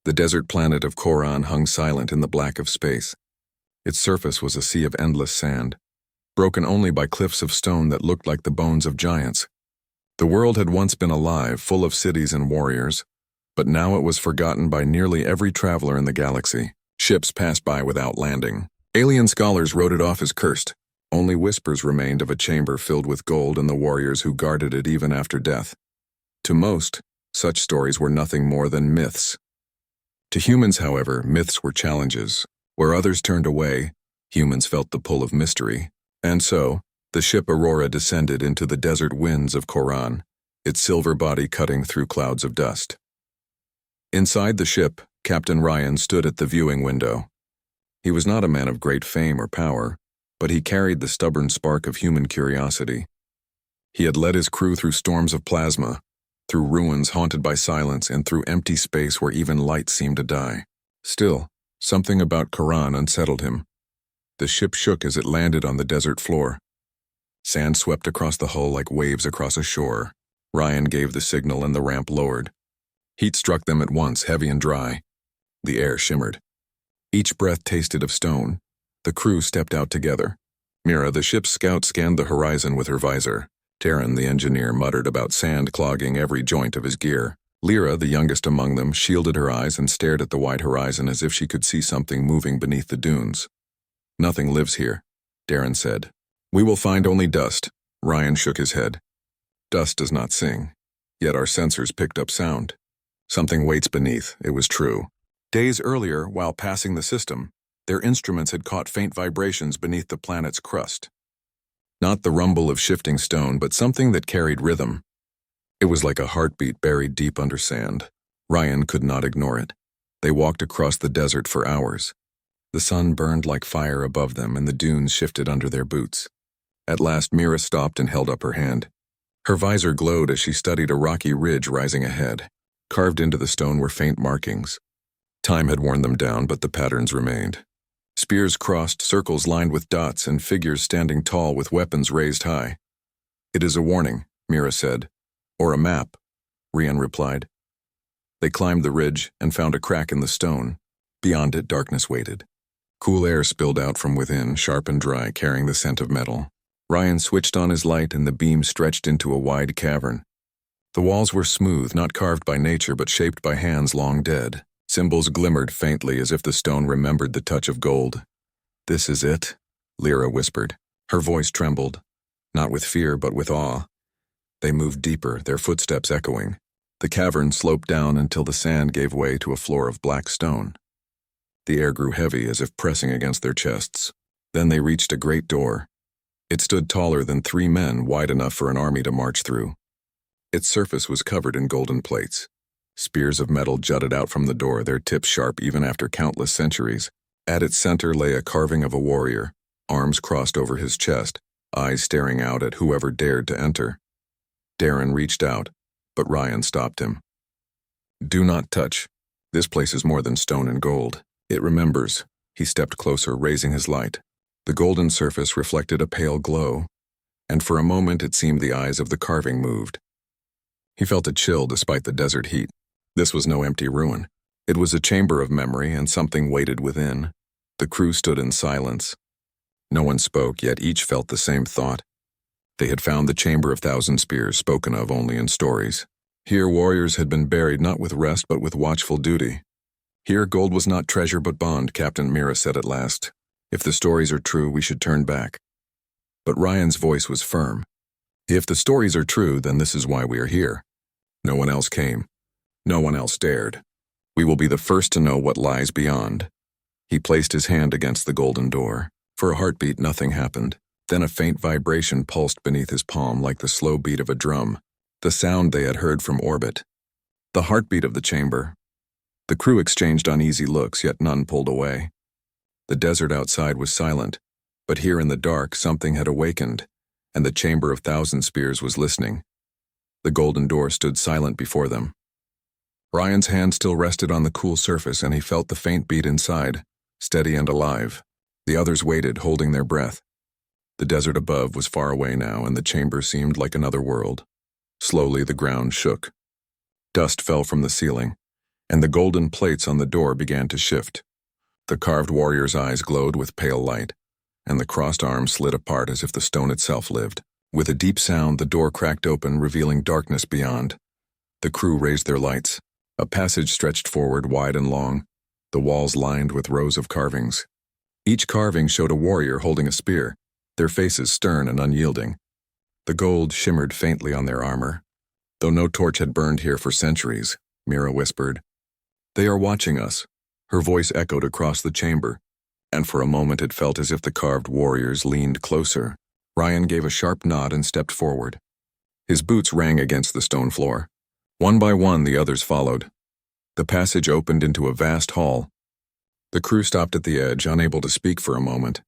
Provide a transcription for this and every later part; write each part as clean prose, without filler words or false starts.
The desert planet of Koran hung silent in the black of space. Its surface was a sea of endless sand, broken only by cliffs of stone that looked like the bones of giants. The world had once been alive, full of cities and warriors, but now it was forgotten by nearly every traveler in the galaxy. Ships passed by without landing. Alien scholars wrote it off as cursed. Only whispers remained of a chamber filled with gold and the warriors who guarded it even after death. To most, such stories were nothing more than myths. To humans, however, myths were challenges. Where others turned away, humans felt the pull of mystery. And so, the ship Aurora descended into the desert winds of Koran, its silver body cutting through clouds of dust. Inside the ship, Captain Ryan stood at the viewing window. He was not a man of great fame or power, but he carried the stubborn spark of human curiosity. He had led his crew through storms of plasma, through ruins haunted by silence, and through empty space where even light seemed to die. Still, something about Koran unsettled him. The ship shook as it landed on the desert floor. Sand swept across the hull like waves across a shore. Ryan gave the signal and the ramp lowered. Heat struck them at once, heavy and dry. The air shimmered. Each breath tasted of stone. The crew stepped out together. Mira, the ship's scout, scanned the horizon with her visor. Darren, the engineer, muttered about sand clogging every joint of his gear. Lyra, the youngest among them, shielded her eyes and stared at the wide horizon as if she could see something moving beneath the dunes. "Nothing lives here," Darren said. "We will find only dust." Ryan shook his head. "Dust does not sing. Yet our sensors picked up sound. Something waits beneath," it was true. Days earlier, while passing the system, their instruments had caught faint vibrations beneath the planet's crust. Not the rumble of shifting stone, but something that carried rhythm. It was like a heartbeat buried deep under sand. Ryan could not ignore it. They walked across the desert for hours. The sun burned like fire above them, and the dunes shifted under their boots. At last, Mira stopped and held up her hand. Her visor glowed as she studied a rocky ridge rising ahead. Carved into the stone were faint markings. Time had worn them down, but the patterns remained. Spears crossed, circles lined with dots, and figures standing tall with weapons raised high. "It is a warning," Mira said. "Or a map," Ryan replied. They climbed the ridge and found a crack in the stone. Beyond it, darkness waited. Cool air spilled out from within, sharp and dry, carrying the scent of metal. Ryan switched on his light, and the beam stretched into a wide cavern. The walls were smooth, not carved by nature, but shaped by hands long dead. Symbols glimmered faintly as if the stone remembered the touch of gold. "This is it," Lyra whispered. Her voice trembled, not with fear but with awe. They moved deeper, their footsteps echoing. The cavern sloped down until the sand gave way to a floor of black stone. The air grew heavy as if pressing against their chests. Then they reached a great door. It stood taller than 3 men, wide enough for an army to march through. Its surface was covered in golden plates. Spears of metal jutted out from the door, their tips sharp even after countless centuries. At its center lay a carving of a warrior, arms crossed over his chest, eyes staring out at whoever dared to enter. Darren reached out, but Ryan stopped him. "Do not touch. This place is more than stone and gold. It remembers." He stepped closer, raising his light. The golden surface reflected a pale glow, and for a moment it seemed the eyes of the carving moved. He felt a chill despite the desert heat. This was no empty ruin. It was a chamber of memory, and something waited within. The crew stood in silence. No one spoke, yet each felt the same thought. They had found the Chamber of Thousand Spears, spoken of only in stories. Here warriors had been buried not with rest but with watchful duty. "Here gold was not treasure but bond," Captain Mira said at last. "If the stories are true, we should turn back." But Ryan's voice was firm. "If the stories are true, then this is why we are here. No one else came. No one else dared. We will be the first to know what lies beyond." He placed his hand against the golden door. For a heartbeat, nothing happened. Then a faint vibration pulsed beneath his palm like the slow beat of a drum, the sound they had heard from orbit. The heartbeat of the chamber. The crew exchanged uneasy looks, yet none pulled away. The desert outside was silent, but here in the dark something had awakened, and the Chamber of Thousand Spears was listening. The golden door stood silent before them. Ryan's hand still rested on the cool surface, and he felt the faint beat inside, steady and alive. The others waited, holding their breath. The desert above was far away now, and the chamber seemed like another world. Slowly the ground shook. Dust fell from the ceiling. and the golden plates on the door began to shift. The carved warrior's eyes glowed with pale light, and the crossed arms slid apart as if the stone itself lived. With a deep sound, the door cracked open, revealing darkness beyond. The crew raised their lights. A passage stretched forward, wide and long, the walls lined with rows of carvings. Each carving showed a warrior holding a spear, their faces stern and unyielding. The gold shimmered faintly on their armor. Though no torch had burned here for centuries, Mira whispered. "They are watching us." Her voice echoed across the chamber, and for a moment it felt as if the carved warriors leaned closer. Ryan gave a sharp nod and stepped forward. His boots rang against the stone floor. One by one, the others followed. The passage opened into a vast hall. The crew stopped at the edge, unable to speak for a moment.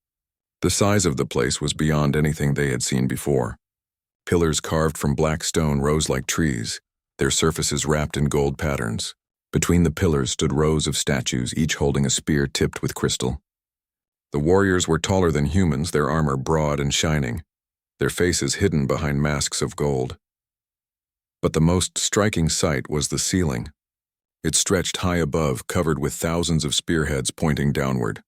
The size of the place was beyond anything they had seen before. Pillars carved from black stone rose like trees, their surfaces wrapped in gold patterns. Between the pillars stood rows of statues, each holding a spear tipped with crystal. The warriors were taller than humans, their armor broad and shining, their faces hidden behind masks of gold. But the most striking sight was the ceiling. It stretched high above, covered with thousands of spearheads pointing downward.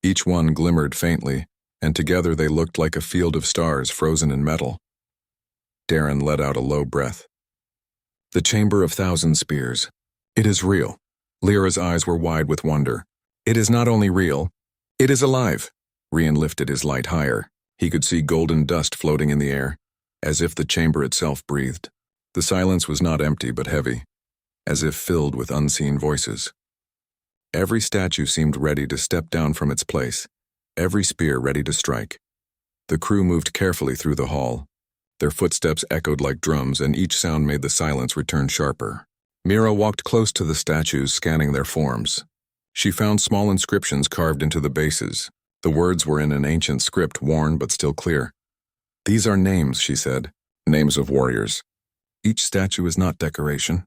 Each one glimmered faintly, and together they looked like a field of stars frozen in metal. Darren let out a low breath. The Chamber of Thousand Spears. It is real. Lyra's eyes were wide with wonder. It is not only real, it is alive. Rian lifted his light higher. He could see golden dust floating in the air, as if the chamber itself breathed. The silence was not empty but heavy, as if filled with unseen voices. Every statue seemed ready to step down from its place, every spear ready to strike. The crew moved carefully through the hall. Their footsteps echoed like drums, and each sound made the silence return sharper. Mira walked close to the statues, scanning their forms. She found small inscriptions carved into the bases. The words were in an ancient script, worn but still clear. "These are names," she said, "names of warriors. Each statue is not decoration.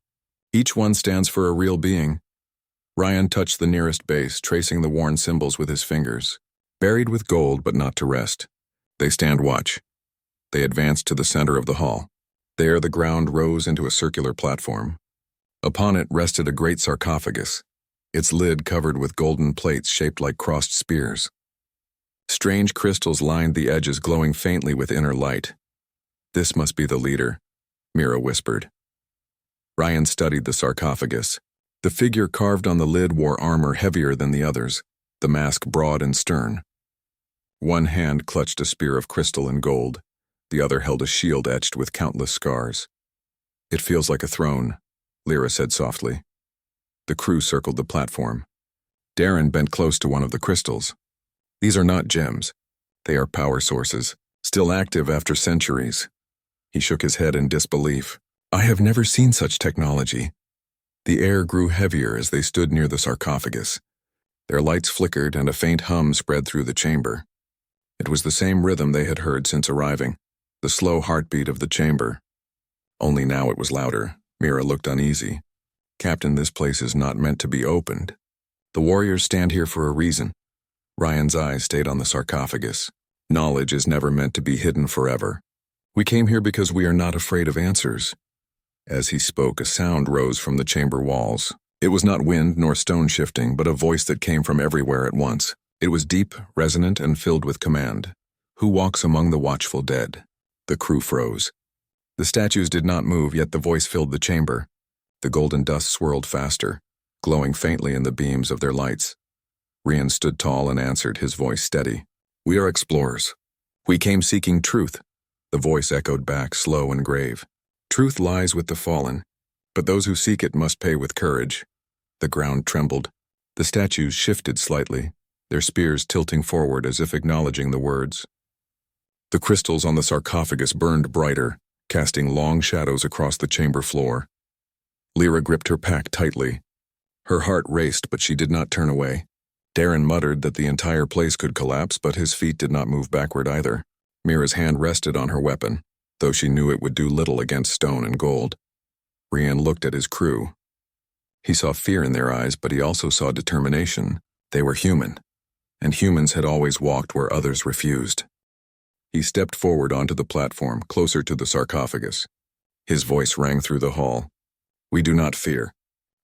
Each one stands for a real being." Ryan touched the nearest base, tracing the worn symbols with his fingers. Buried with gold, but not to rest. They stand watch. They advanced to the center of the hall. There the ground rose into a circular platform. Upon it rested a great sarcophagus, its lid covered with golden plates shaped like crossed spears. Strange crystals lined the edges, glowing faintly with inner light. "This must be the leader," Mira whispered. Ryan studied the sarcophagus. The figure carved on the lid wore armor heavier than the others, the mask broad and stern. One hand clutched a spear of crystal and gold. The other held a shield etched with countless scars. "It feels like a throne," Lyra said softly. The crew circled the platform. Darren bent close to one of the crystals. "These are not gems. They are power sources, still active after centuries." He shook his head in disbelief. "I have never seen such technology." The air grew heavier as they stood near the sarcophagus. Their lights flickered and a faint hum spread through the chamber. It was the same rhythm they had heard since arriving, the slow heartbeat of the chamber. Only now it was louder. Mira looked uneasy. "Captain, this place is not meant to be opened. The warriors stand here for a reason." Ryan's eyes stayed on the sarcophagus. "Knowledge is never meant to be hidden forever. We came here because we are not afraid of answers." As he spoke, a sound rose from the chamber walls. It was not wind nor stone shifting, but a voice that came from everywhere at once. It was deep, resonant, and filled with command. "Who walks among the watchful dead?" The crew froze. The statues did not move, yet the voice filled the chamber. The golden dust swirled faster, glowing faintly in the beams of their lights. Rian stood tall and answered, his voice steady. "We are explorers. We came seeking truth." The voice echoed back, slow and grave. "Truth lies with the fallen, but those who seek it must pay with courage." The ground trembled. The statues shifted slightly, their spears tilting forward as if acknowledging the words. The crystals on the sarcophagus burned brighter, casting long shadows across the chamber floor. Lyra gripped her pack tightly. Her heart raced, but she did not turn away. Darren muttered that the entire place could collapse, but his feet did not move backward either. Mira's hand rested on her weapon, though she knew it would do little against stone and gold. Rian looked at his crew. He saw fear in their eyes, but he also saw determination. They were human, and humans had always walked where others refused. He stepped forward onto the platform, closer to the sarcophagus. His voice rang through the hall. "We do not fear.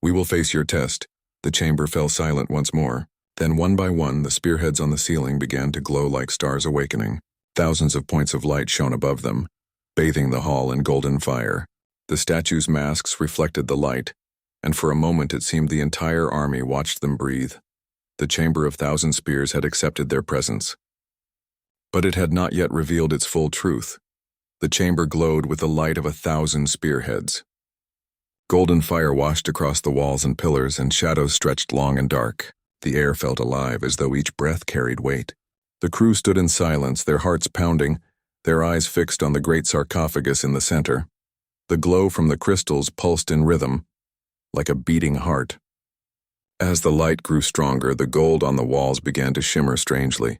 We will face your test. The chamber fell silent once more. Then one by one, the spearheads on the ceiling began to glow like stars awakening. Thousands of points of light shone above them, bathing the hall in golden fire. The statues' masks reflected the light, and for a moment it seemed the entire army watched them breathe. The chamber of thousand spears had accepted their presence. But it had not yet revealed its full truth. The chamber glowed with the light of 1,000 spearheads. Golden fire washed across the walls and pillars, and shadows stretched long and dark. The air felt alive, as though each breath carried weight. The crew stood in silence, their hearts pounding, their eyes fixed on the great sarcophagus in the center. The glow from the crystals pulsed in rhythm, like a beating heart. As the light grew stronger, the gold on the walls began to shimmer strangely.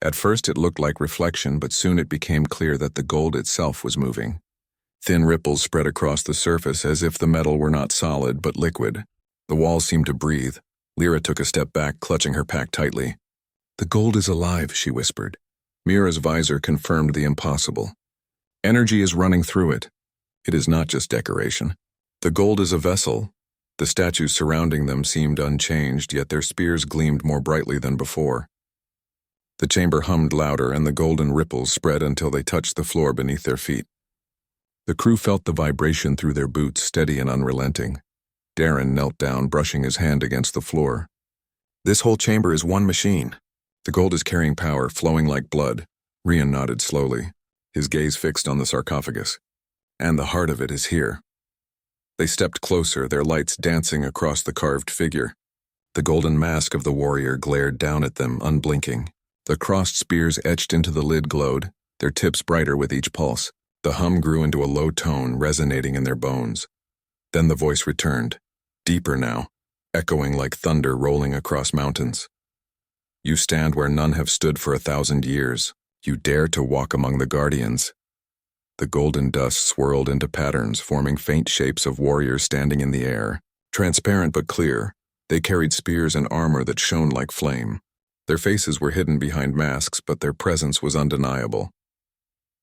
At first it looked like reflection, but soon it became clear that the gold itself was moving. Thin ripples spread across the surface as if the metal were not solid but liquid. The walls seemed to breathe. Lyra took a step back, clutching her pack tightly. "The gold is alive," she whispered. Mira's visor confirmed the impossible. "Energy is running through it. It is not just decoration. The gold is a vessel." The statues surrounding them seemed unchanged, yet their spears gleamed more brightly than before. The chamber hummed louder, and the golden ripples spread until they touched the floor beneath their feet. The crew felt the vibration through their boots, steady and unrelenting. Darren knelt down, brushing his hand against the floor. "This whole chamber is one machine. The gold is carrying power, flowing like blood." Rian nodded slowly, his gaze fixed on the sarcophagus. "And the heart of it is here." They stepped closer, their lights dancing across the carved figure. The golden mask of the warrior glared down at them, unblinking. The crossed spears etched into the lid glowed, their tips brighter with each pulse. The hum grew into a low tone, resonating in their bones. Then the voice returned, deeper now, echoing like thunder rolling across mountains. "You stand where none have stood for 1,000 years. You dare to walk among the guardians." The golden dust swirled into patterns, forming faint shapes of warriors standing in the air. Transparent but clear, they carried spears and armor that shone like flame. Their faces were hidden behind masks, but their presence was undeniable.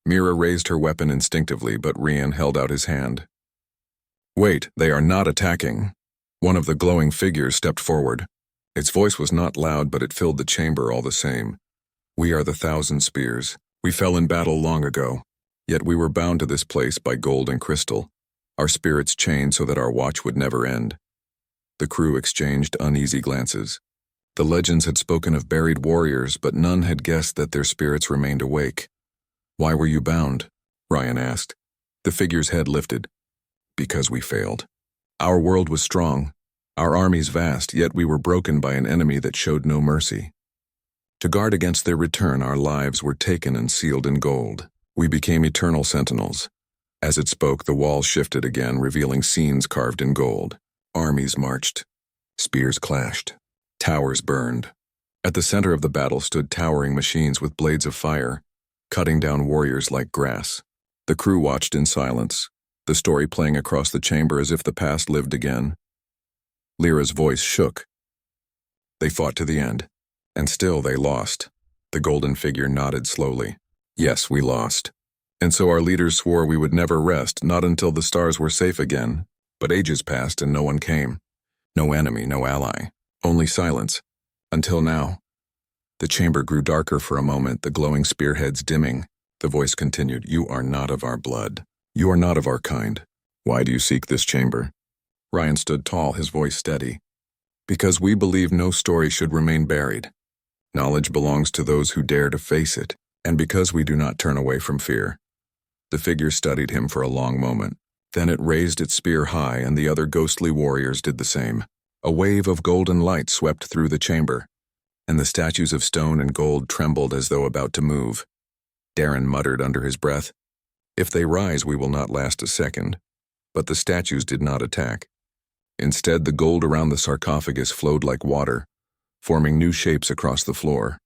Mira raised her weapon instinctively, but Rian held out his hand. "Wait, they are not attacking." One of the glowing figures stepped forward. Its voice was not loud, but it filled the chamber all the same. "We are the 1,000 spears. We fell in battle long ago. Yet we were bound to this place by gold and crystal, our spirits chained so that our watch would never end." The crew exchanged uneasy glances. The legends had spoken of buried warriors, but none had guessed that their spirits remained awake. "Why were you bound?" Ryan asked. The figure's head lifted. "Because we failed. Our world was strong, our armies vast, yet we were broken by an enemy that showed no mercy. To guard against their return, our lives were taken and sealed in gold. We became eternal sentinels." As it spoke, the walls shifted again, revealing scenes carved in gold. Armies marched. Spears clashed. Towers burned. At the center of the battle stood towering machines with blades of fire, cutting down warriors like grass. The crew watched in silence, the story playing across the chamber as if the past lived again. Lyra's voice shook. "They fought to the end, and still they lost." The golden figure nodded slowly. "Yes, we lost. And so our leaders swore we would never rest, not until the stars were safe again. But ages passed and no one came. No enemy, no ally. Only silence. Until now." The chamber grew darker for a moment, the glowing spearheads dimming. The voice continued, "You are not of our blood. You are not of our kind. Why do you seek this chamber?" Ryan stood tall, his voice steady. "Because we believe no story should remain buried. Knowledge belongs to those who dare to face it. And because we do not turn away from fear." The figure studied him for a long moment. Then it raised its spear high, and the other ghostly warriors did the same. A wave of golden light swept through the chamber, and the statues of stone and gold trembled as though about to move. Darren muttered under his breath, "If they rise, we will not last a second." But the statues did not attack. Instead, the gold around the sarcophagus flowed like water, forming new shapes across the floor.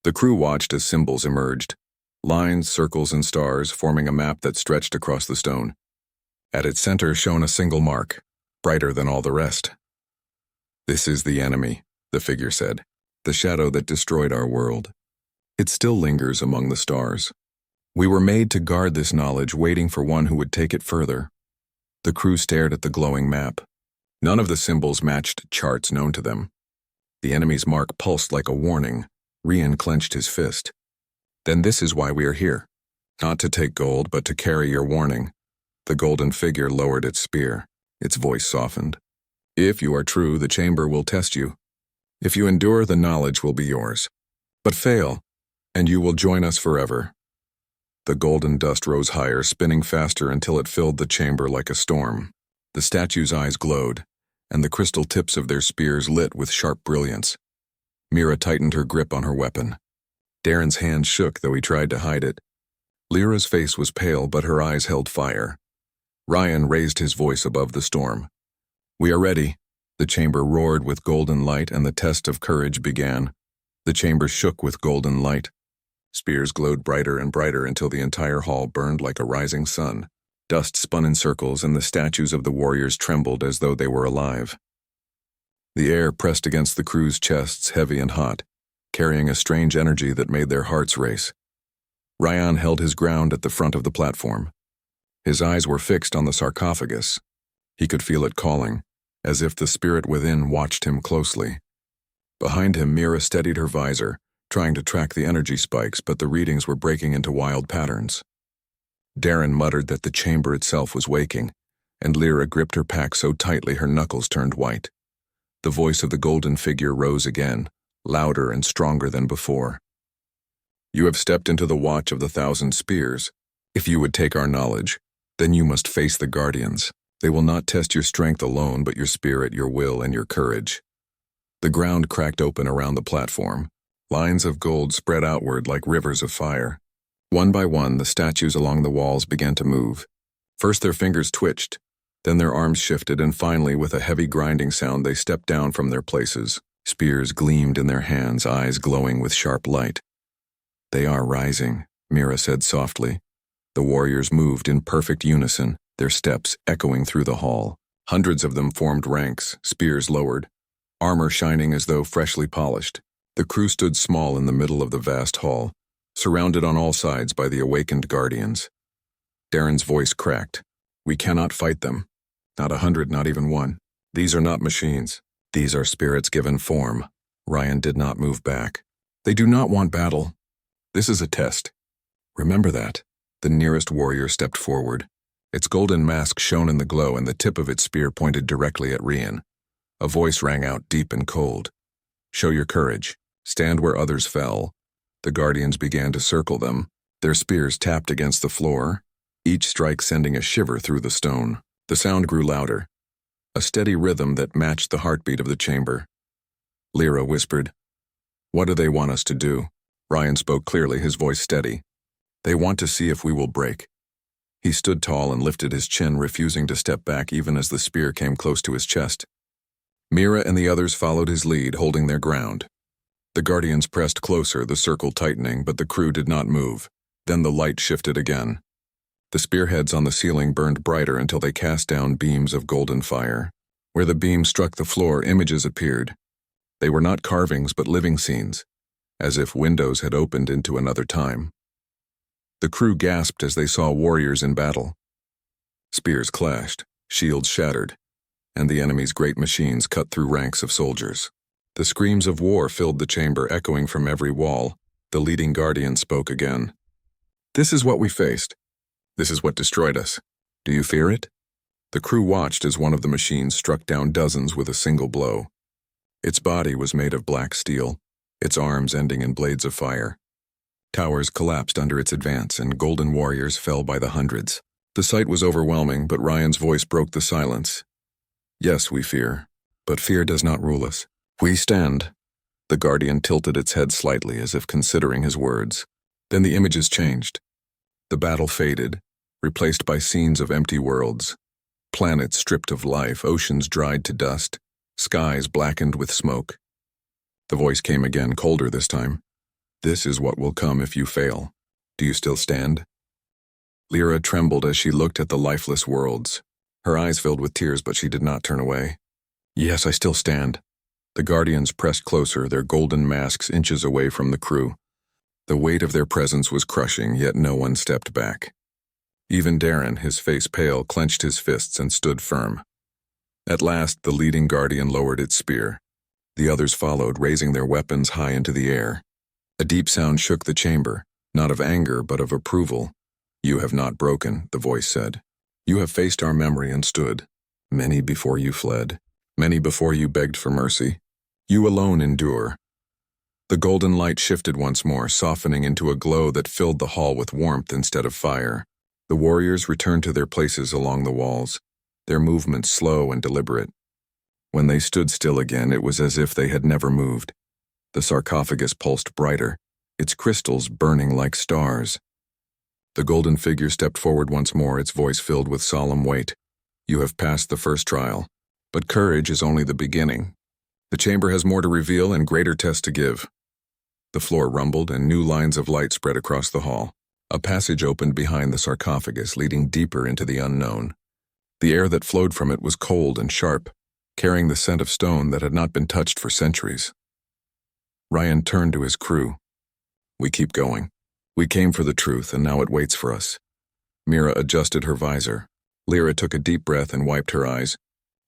The crew watched as symbols emerged, lines, circles, and stars forming a map that stretched across the stone. At its center shone a single mark, brighter than all the rest. "This is the enemy," the figure said, "the shadow that destroyed our world. It still lingers among the stars. We were made to guard this knowledge, waiting for one who would take it further." The crew stared at the glowing map. None of the symbols matched charts known to them. The enemy's mark pulsed like a warning. Rian clenched his fist. Then this is why we are here. Not to take gold, but to carry your warning. The golden figure lowered its spear. Its voice softened. If you are true, the chamber will test you. If you endure, the knowledge will be yours. But fail, and you will join us forever. The golden dust rose higher, spinning faster until it filled the chamber like a storm. The statues' eyes glowed, and the crystal tips of their spears lit with sharp brilliance. Mira tightened her grip on her weapon. Darren's hand shook, though he tried to hide it. Lyra's face was pale, but her eyes held fire. Ryan raised his voice above the storm. We are ready. The chamber roared with golden light, and the test of courage began. The chamber shook with golden light. Spears glowed brighter and brighter until the entire hall burned like a rising sun. Dust spun in circles, and the statues of the warriors trembled as though they were alive. The air pressed against the crew's chests, heavy and hot, carrying a strange energy that made their hearts race. Ryan held his ground at the front of the platform. His eyes were fixed on the sarcophagus. He could feel it calling, as if the spirit within watched him closely. Behind him, Mira steadied her visor, trying to track the energy spikes, but the readings were breaking into wild patterns. Darren muttered that the chamber itself was waking, and Lyra gripped her pack so tightly her knuckles turned white. The voice of the golden figure rose again, louder and stronger than before. You have stepped into the watch of the 1,000 spears. If you would take our knowledge, then you must face the guardians. They will not test your strength alone, but your spirit, your will, and your courage. The ground cracked open around the platform. Lines of gold spread outward like rivers of fire. One by one, the statues along the walls began to move. First their fingers twitched, then their arms shifted, and finally, with a heavy grinding sound, they stepped down from their places. Spears gleamed in their hands, eyes glowing with sharp light. They are rising, Mira said softly. The warriors moved in perfect unison, their steps echoing through the hall. Hundreds of them formed ranks, spears lowered, armor shining as though freshly polished. The crew stood small in the middle of the vast hall, surrounded on all sides by the awakened guardians. Darren's voice cracked. We cannot fight them. Not 100, not even one. These are not machines. These are spirits given form. Ryan did not move back. They do not want battle. This is a test. Remember that. The nearest warrior stepped forward. Its golden mask shone in the glow, and the tip of its spear pointed directly at Rian. A voice rang out deep and cold. Show your courage. Stand where others fell. The guardians began to circle them. Their spears tapped against the floor, each strike sending a shiver through the stone. The sound grew louder, a steady rhythm that matched the heartbeat of the chamber. Lyra whispered, What do they want us to do? Ryan spoke clearly, his voice steady. They want to see if we will break. He stood tall and lifted his chin, refusing to step back even as the spear came close to his chest. Mira and the others followed his lead, holding their ground. The guardians pressed closer, the circle tightening, but the crew did not move. Then the light shifted again. The spearheads on the ceiling burned brighter until they cast down beams of golden fire. Where the beams struck the floor, images appeared. They were not carvings, but living scenes, as if windows had opened into another time. The crew gasped as they saw warriors in battle. Spears clashed, shields shattered, and the enemy's great machines cut through ranks of soldiers. The screams of war filled the chamber, echoing from every wall. The leading guardian spoke again. This is what we faced. This is what destroyed us. Do you fear it? The crew watched as one of the machines struck down dozens with a single blow. Its body was made of black steel, its arms ending in blades of fire. Towers collapsed under its advance, and golden warriors fell by the hundreds. The sight was overwhelming, but Ryan's voice broke the silence. Yes, we fear, but fear does not rule us. We stand. The guardian tilted its head slightly as if considering his words. Then the images changed. The battle faded, replaced by scenes of empty worlds. Planets stripped of life, oceans dried to dust, skies blackened with smoke. The voice came again, colder this time. This is what will come if you fail. Do you still stand? Lyra trembled as she looked at the lifeless worlds. Her eyes filled with tears, but she did not turn away. Yes, I still stand. The guardians pressed closer, their golden masks inches away from the crew. The weight of their presence was crushing, yet no one stepped back. Even Darren, his face pale, clenched his fists and stood firm. At last, the leading guardian lowered its spear. The others followed, raising their weapons high into the air. A deep sound shook the chamber, not of anger but of approval. "You have not broken," the voice said. "You have faced our memory and stood. Many before you fled. Many before you begged for mercy. You alone endure." The golden light shifted once more, softening into a glow that filled the hall with warmth instead of fire. The warriors returned to their places along the walls, their movements slow and deliberate. When they stood still again, it was as if they had never moved. The sarcophagus pulsed brighter, its crystals burning like stars. The golden figure stepped forward once more, its voice filled with solemn weight. "You have passed the first trial, but courage is only the beginning. The chamber has more to reveal and greater tests to give." The floor rumbled and new lines of light spread across the hall. A passage opened behind the sarcophagus, leading deeper into the unknown. The air that flowed from it was cold and sharp, carrying the scent of stone that had not been touched for centuries. Ryan turned to his crew. "We keep going. We came for the truth, and now it waits for us." Mira adjusted her visor. Lyra took a deep breath and wiped her eyes.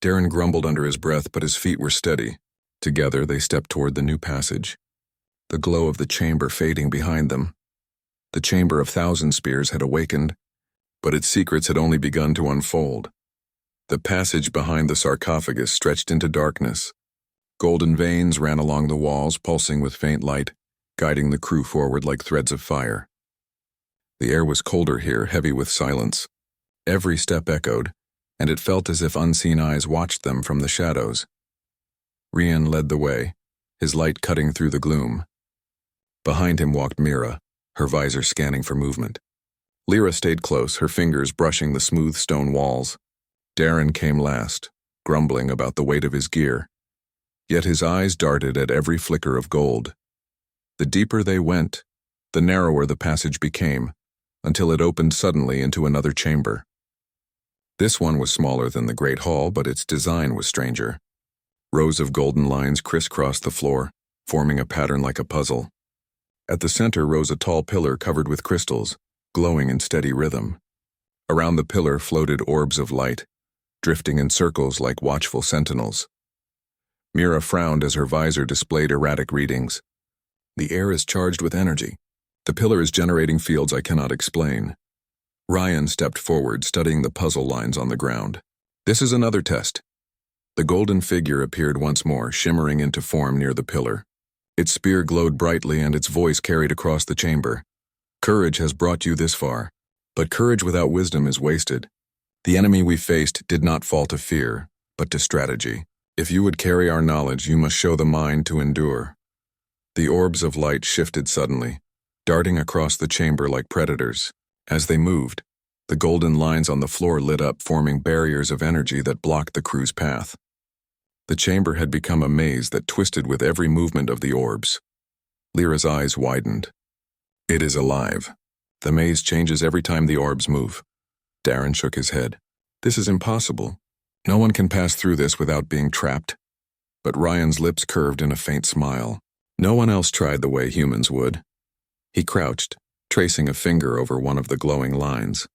Darren grumbled under his breath, but his feet were steady. Together, they stepped toward the new passage, the glow of the chamber fading behind them. The chamber of thousand spears had awakened, but its secrets had only begun to unfold. The passage behind the sarcophagus stretched into darkness. Golden veins ran along the walls, pulsing with faint light, guiding the crew forward like threads of fire. The air was colder here, heavy with silence. Every step echoed, and it felt as if unseen eyes watched them from the shadows. Rian led the way, his light cutting through the gloom. Behind him walked Mira, her visor scanning for movement. Lyra stayed close, her fingers brushing the smooth stone walls. Darren came last, grumbling about the weight of his gear. Yet his eyes darted at every flicker of gold. The deeper they went, the narrower the passage became, until it opened suddenly into another chamber. This one was smaller than the Great Hall, but its design was stranger. Rows of golden lines crisscrossed the floor, forming a pattern like a puzzle. At the center rose a tall pillar covered with crystals, glowing in steady rhythm. Around the pillar floated orbs of light, drifting in circles like watchful sentinels. Mira frowned as her visor displayed erratic readings. "The air is charged with energy. The pillar is generating fields I cannot explain." Ryan stepped forward, studying the puzzle lines on the ground. "This is another test." The golden figure appeared once more, shimmering into form near the pillar. Its spear glowed brightly and its voice carried across the chamber. "Courage has brought you this far, but courage without wisdom is wasted. The enemy we faced did not fall to fear, but to strategy. If you would carry our knowledge, you must show the mind to endure." The orbs of light shifted suddenly, darting across the chamber like predators. As they moved, the golden lines on the floor lit up, forming barriers of energy that blocked the crew's path. The chamber had become a maze that twisted with every movement of the orbs. Lyra's eyes widened. "It is alive. The maze changes every time the orbs move." Darren shook his head. "This is impossible. No one can pass through this without being trapped." But Ryan's lips curved in a faint smile. No one else tried the way humans would. He crouched, tracing a finger over one of the glowing lines.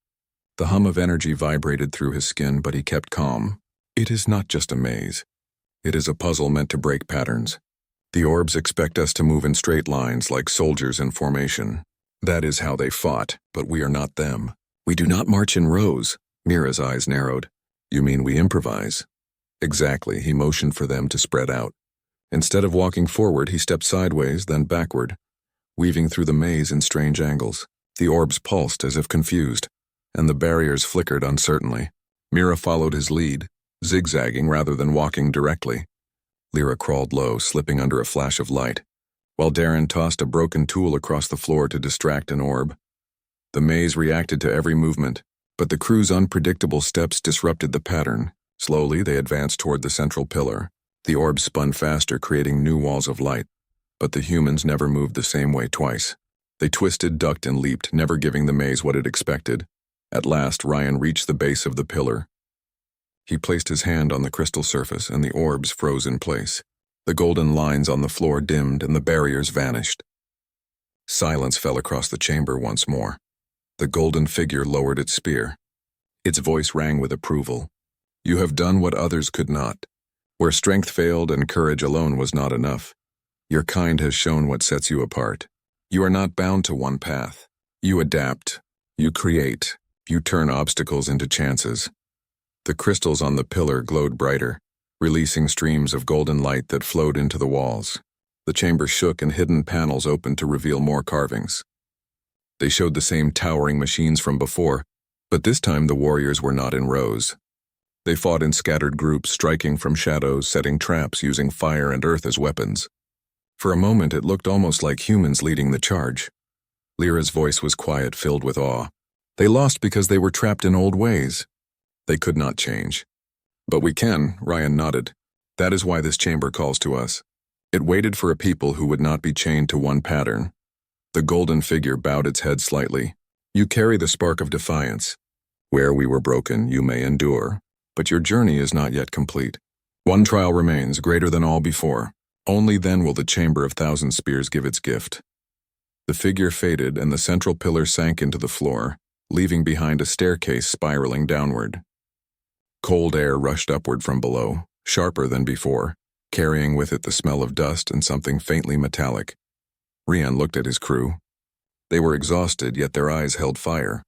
The hum of energy vibrated through his skin, but he kept calm. "It is not just a maze. It is a puzzle meant to break patterns. The orbs expect us to move in straight lines like soldiers in formation. That is how they fought, but we are not them. We do not march in rows." Mira's eyes narrowed. "You mean we improvise?" "Exactly," he motioned for them to spread out. Instead of walking forward, he stepped sideways, then backward, weaving through the maze in strange angles. The orbs pulsed as if confused, and the barriers flickered uncertainly. Mira followed his lead, zigzagging rather than walking directly. Lyra crawled low, slipping under a flash of light, while Darren tossed a broken tool across the floor to distract an orb. The maze reacted to every movement, but the crew's unpredictable steps disrupted the pattern. Slowly, they advanced toward the central pillar. The orbs spun faster, creating new walls of light, but the humans never moved the same way twice. They twisted, ducked, and leaped, never giving the maze what it expected. At last, Ryan reached the base of the pillar. He placed his hand on the crystal surface, and the orbs froze in place. The golden lines on the floor dimmed, and the barriers vanished. Silence fell across the chamber once more. The golden figure lowered its spear. Its voice rang with approval. You have done what others could not. Where strength failed and courage alone was not enough, your kind has shown what sets you apart. You are not bound to one path. You adapt, you create, you turn obstacles into chances. The crystals on the pillar glowed brighter, releasing streams of golden light that flowed into the walls. The chamber shook and hidden panels opened to reveal more carvings. They showed the same towering machines from before, but this time the warriors were not in rows. They fought in scattered groups, striking from shadows, setting traps, using fire and earth as weapons. For a moment it looked almost like humans leading the charge. Lyra's voice was quiet, filled with awe. They lost because they were trapped in old ways. They could not change. But we can, Ryan nodded. That is why this chamber calls to us. It waited for a people who would not be chained to one pattern. The golden figure bowed its head slightly. You carry the spark of defiance. Where we were broken, you may endure. But your journey is not yet complete. One trial remains, greater than all before. Only then will the chamber of thousand spears give its gift. The figure faded and the central pillar sank into the floor, leaving behind a staircase spiraling downward. Cold air rushed upward from below, sharper than before, carrying with it the smell of dust and something faintly metallic. Rian looked at his crew. They were exhausted, yet their eyes held fire.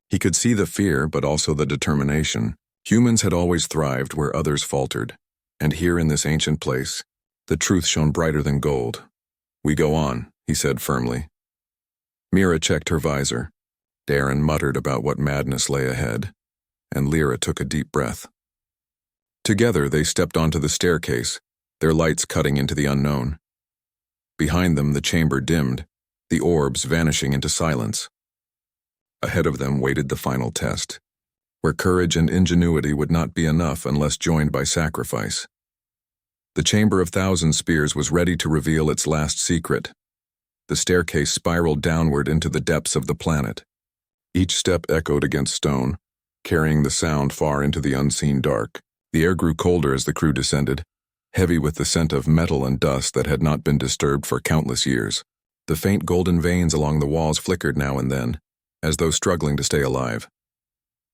He could see the fear, but also the determination. Humans had always thrived where others faltered, and here in this ancient place, the truth shone brighter than gold. We go on, he said firmly. Mira checked her visor. Darren muttered about what madness lay ahead, and Lyra took a deep breath. Together they stepped onto the staircase, their lights cutting into the unknown. Behind them the chamber dimmed, the orbs vanishing into silence. Ahead of them waited the final test, where courage and ingenuity would not be enough unless joined by sacrifice. The chamber of thousand spears was ready to reveal its last secret. The staircase spiraled downward into the depths of the planet. Each step echoed against stone, carrying the sound far into the unseen dark. The air grew colder as the crew descended, heavy with the scent of metal and dust that had not been disturbed for countless years. The faint golden veins along the walls flickered now and then, as though struggling to stay alive.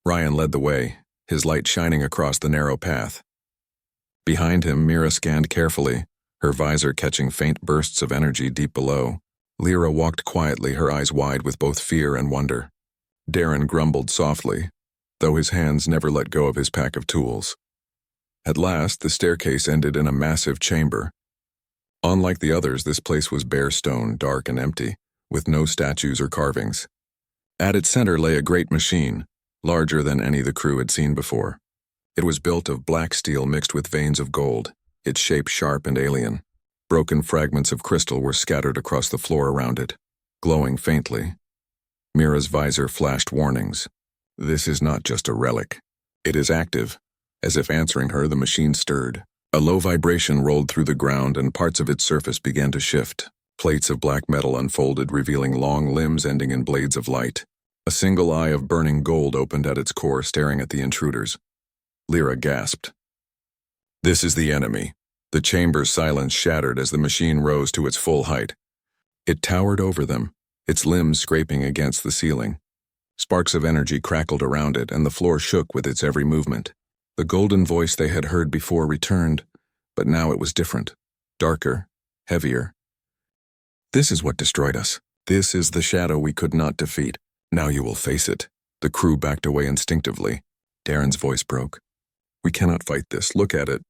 Ryan led the way, his light shining across the narrow path. Behind him, Mira scanned carefully, her visor catching faint bursts of energy deep below. Lyra walked quietly, her eyes wide with both fear and wonder. Darren grumbled softly, though his hands never let go of his pack of tools. At last, the staircase ended in a massive chamber. Unlike the others, this place was bare stone, dark and empty, with no statues or carvings. At its center lay a great machine, larger than any the crew had seen before. It was built of black steel mixed with veins of gold, its shape sharp and alien. Broken fragments of crystal were scattered across the floor around it, glowing faintly. Mira's visor flashed warnings. This is not just a relic. It is active. As if answering her, the machine stirred. A low vibration rolled through the ground and parts of its surface began to shift. Plates of black metal unfolded, revealing long limbs ending in blades of light. A single eye of burning gold opened at its core, staring at the intruders. Lyra gasped. This is the enemy. The chamber's silence shattered as the machine rose to its full height. It towered over them, its limbs scraping against the ceiling. Sparks of energy crackled around it, and the floor shook with its every movement. The golden voice they had heard before returned, but now it was different, darker, heavier. This is what destroyed us. This is the shadow we could not defeat. Now you will face it. The crew backed away instinctively. Darren's voice broke. We cannot fight this. Look at it.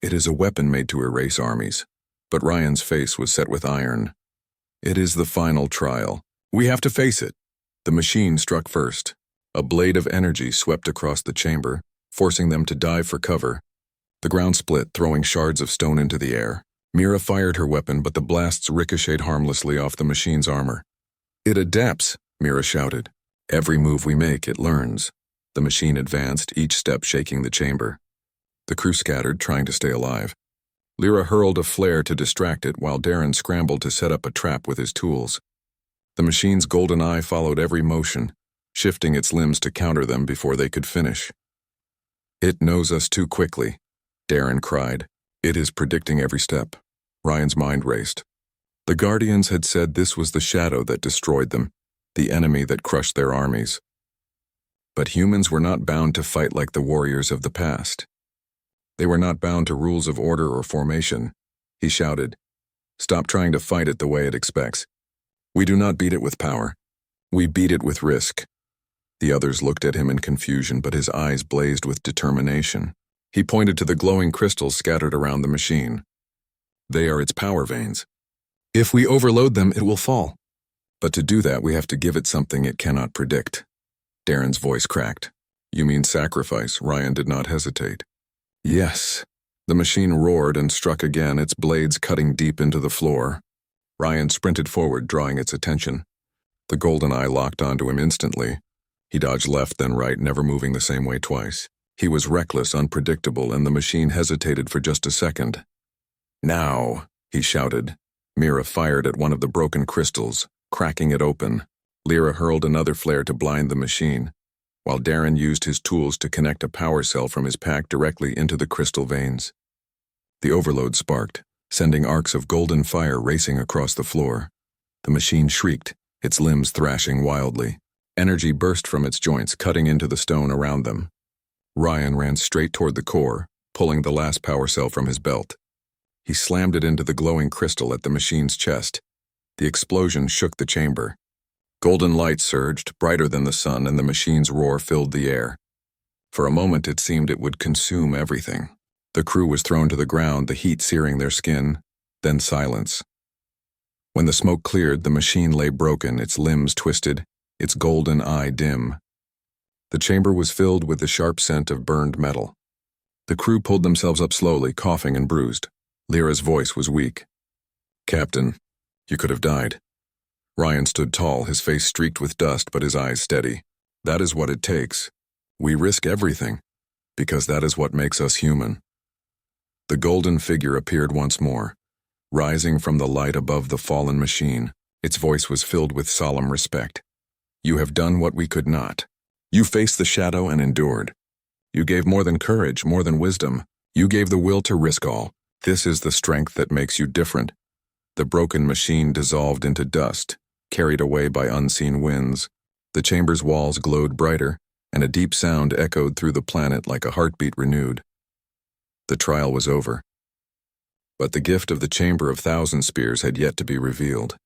It is a weapon made to erase armies. But Ryan's face was set with iron. It is the final trial. We have to face it. The machine struck first. A blade of energy swept across the chamber, forcing them to dive for cover. The ground split, throwing shards of stone into the air. Mira fired her weapon, but the blasts ricocheted harmlessly off the machine's armor. It adapts, Mira shouted. Every move we make, it learns. The machine advanced, each step shaking the chamber. The crew scattered, trying to stay alive. Lyra hurled a flare to distract it, while Darren scrambled to set up a trap with his tools. The machine's golden eye followed every motion, shifting its limbs to counter them before they could finish. It knows us too quickly, Darren cried. It is predicting every step. Ryan's mind raced. The Guardians had said this was the shadow that destroyed them, the enemy that crushed their armies. But humans were not bound to fight like the warriors of the past. They were not bound to rules of order or formation. He shouted, "Stop trying to fight it the way it expects. We do not beat it with power. We beat it with risk." The others looked at him in confusion, but his eyes blazed with determination. He pointed to the glowing crystals scattered around the machine. "They are its power veins. If we overload them, it will fall. But to do that, we have to give it something it cannot predict." Darren's voice cracked. "You mean sacrifice?" Ryan did not hesitate. "Yes." The machine roared and struck again, its blades cutting deep into the floor. Ryan sprinted forward, drawing its attention. The golden eye locked onto him instantly. He dodged left, then right, never moving the same way twice. He was reckless, unpredictable, and the machine hesitated for just a second. "Now," he shouted. Mira fired at one of the broken crystals, cracking it open. Lyra hurled another flare to blind the machine, while Darren used his tools to connect a power cell from his pack directly into the crystal veins. The overload sparked, sending arcs of golden fire racing across the floor. The machine shrieked, its limbs thrashing wildly. Energy burst from its joints, cutting into the stone around them. Ryan ran straight toward the core, pulling the last power cell from his belt. He slammed it into the glowing crystal at the machine's chest. The explosion shook the chamber. Golden light surged, brighter than the sun, and the machine's roar filled the air. For a moment it seemed it would consume everything. The crew was thrown to the ground, the heat searing their skin, then silence. When the smoke cleared, the machine lay broken, its limbs twisted, its golden eye dim. The chamber was filled with the sharp scent of burned metal. The crew pulled themselves up slowly, coughing and bruised. Lyra's voice was weak. "Captain, you could have died." Ryan stood tall, his face streaked with dust, but his eyes steady. "That is what it takes. We risk everything, because that is what makes us human." The golden figure appeared once more, rising from the light above the fallen machine. Its voice was filled with solemn respect. "You have done what we could not. You faced the shadow and endured. You gave more than courage, more than wisdom. You gave the will to risk all. This is the strength that makes you different." The broken machine dissolved into dust, carried away by unseen winds. The chamber's walls glowed brighter, and a deep sound echoed through the planet like a heartbeat renewed. The trial was over. But the gift of the Chamber of Thousand Spears had yet to be revealed.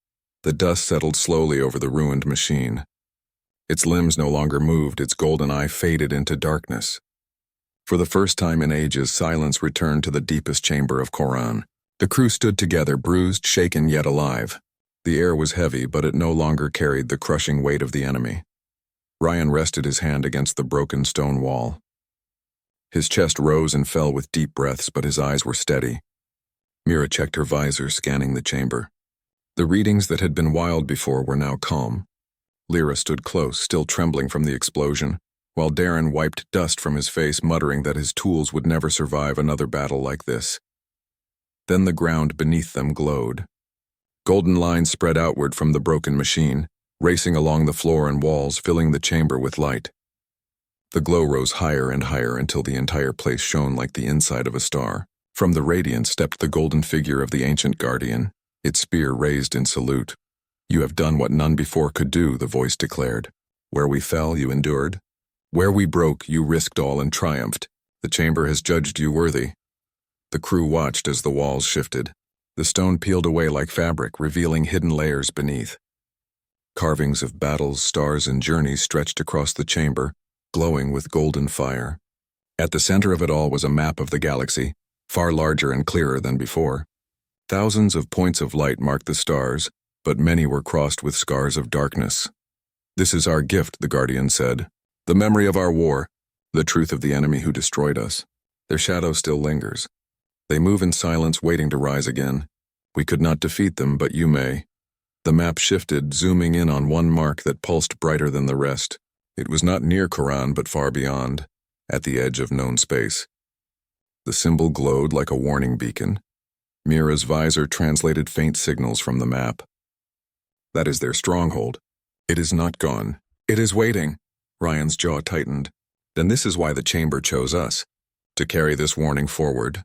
The dust settled slowly over the ruined machine. Its limbs no longer moved, its golden eye faded into darkness. For the first time in ages, silence returned to the deepest chamber of Koran. The crew stood together, bruised, shaken, yet alive. The air was heavy, but it no longer carried the crushing weight of the enemy. Ryan rested his hand against the broken stone wall. His chest rose and fell with deep breaths, but his eyes were steady. Mira checked her visor, scanning the chamber. The readings that had been wild before were now calm. Lyra stood close, still trembling from the explosion, while Darren wiped dust from his face, muttering that his tools would never survive another battle like this. Then the ground beneath them glowed. Golden lines spread outward from the broken machine, racing along the floor and walls, filling the chamber with light. The glow rose higher and higher until the entire place shone like the inside of a star. From the radiance stepped the golden figure of the ancient guardian, its spear raised in salute. "You have done what none before could do," the voice declared. "Where we fell, you endured. Where we broke, you risked all and triumphed. The chamber has judged you worthy." The crew watched as the walls shifted. The stone peeled away like fabric, revealing hidden layers beneath. Carvings of battles, stars, and journeys stretched across the chamber, glowing with golden fire. At the center of it all was a map of the galaxy, far larger and clearer than before. Thousands of points of light marked the stars, but many were crossed with scars of darkness. "This is our gift," the Guardian said. "The memory of our war, the truth of the enemy who destroyed us. Their shadow still lingers. They move in silence, waiting to rise again. We could not defeat them, but you may." The map shifted, zooming in on one mark that pulsed brighter than the rest. It was not near Koran, but far beyond, at the edge of known space. The symbol glowed like a warning beacon. Mira's visor translated faint signals from the map. "That is their stronghold. It is not gone. It is waiting." Ryan's jaw tightened. "Then this is why the chamber chose us, to carry this warning forward."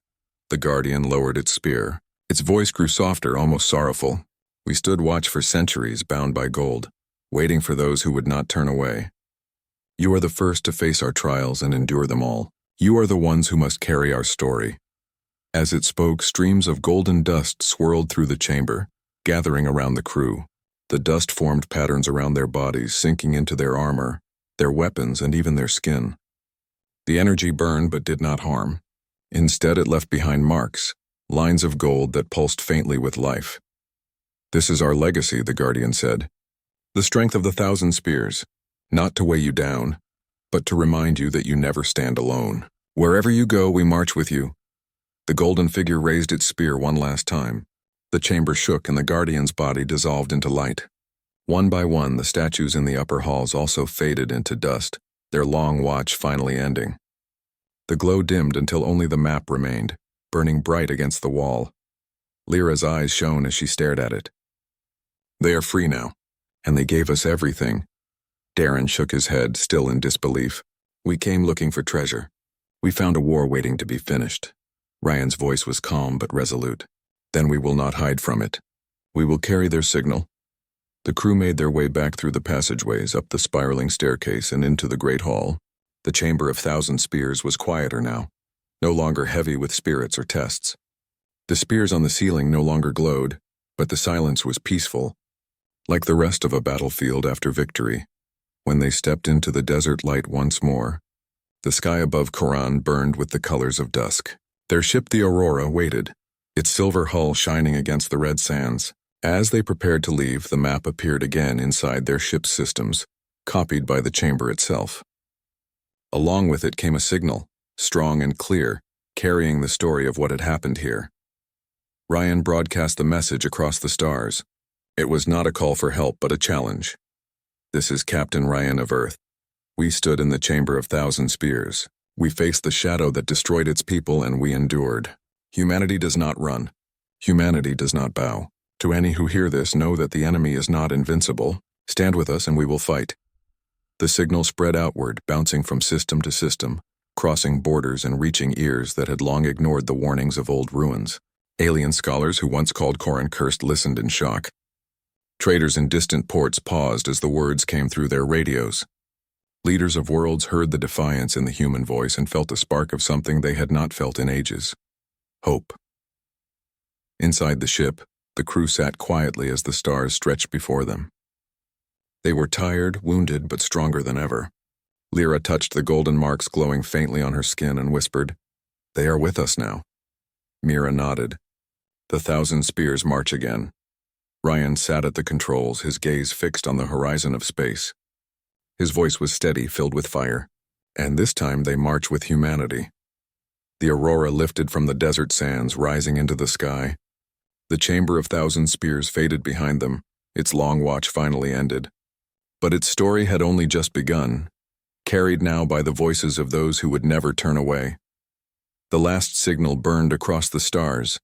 The Guardian lowered its spear. Its voice grew softer, almost sorrowful. "We stood watch for centuries, bound by gold, waiting for those who would not turn away. You are the first to face our trials and endure them all. You are the ones who must carry our story." As it spoke, streams of golden dust swirled through the chamber, gathering around the crew. The dust formed patterns around their bodies, sinking into their armor, their weapons, and even their skin. The energy burned but did not harm. Instead, it left behind marks, lines of gold that pulsed faintly with life. "This is our legacy," the Guardian said. "The strength of the 1,000 spears, not to weigh you down, but to remind you that you never stand alone. Wherever you go, we march with you." The golden figure raised its spear one last time. The chamber shook and the Guardian's body dissolved into light. One by one, the statues in the upper halls also faded into dust, their long watch finally ending. The glow dimmed until only the map remained, burning bright against the wall. Lyra's eyes shone as she stared at it. "They are free now, and they gave us everything." Darren shook his head, still in disbelief. "We came looking for treasure. We found a war waiting to be finished." Ryan's voice was calm but resolute. "Then we will not hide from it. We will carry their signal." The crew made their way back through the passageways, up the spiraling staircase, and into the great hall. The chamber of 1,000 spears was quieter now, no longer heavy with spirits or tests. The spears on the ceiling no longer glowed, but the silence was peaceful, like the rest of a battlefield after victory. When they stepped into the desert light once more, the sky above Koran burned with the colors of dusk. Their ship, the Aurora, waited, its silver hull shining against the red sands. As they prepared to leave, the map appeared again inside their ship's systems, copied by the chamber itself. Along with it came a signal, strong and clear, carrying the story of what had happened here. Ryan broadcast the message across the stars. It was not a call for help, but a challenge. "This is Captain Ryan of Earth. We stood in the chamber of 1,000 spears. We faced the shadow that destroyed its people, and we endured. Humanity does not run. Humanity does not bow. To any who hear this, know that the enemy is not invincible. Stand with us and we will fight." The signal spread outward, bouncing from system to system, crossing borders and reaching ears that had long ignored the warnings of old ruins. Alien scholars who once called Koran cursed listened in shock. Traders in distant ports paused as the words came through their radios. Leaders of worlds heard the defiance in the human voice and felt a spark of something they had not felt in ages: hope. Inside the ship, the crew sat quietly as the stars stretched before them. They were tired, wounded, but stronger than ever. Lyra touched the golden marks glowing faintly on her skin and whispered, "They are with us now." Mira nodded. The 1,000 spears march again. Ryan sat at the controls, his gaze fixed on the horizon of space. His voice was steady, filled with fire. "And this time they march with humanity." The Aurora lifted from the desert sands, rising into the sky. The chamber of 1,000 spears faded behind them, its long watch finally ended. But its story had only just begun, carried now by the voices of those who would never turn away. The last signal burned across the stars,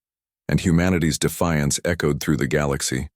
and humanity's defiance echoed through the galaxy.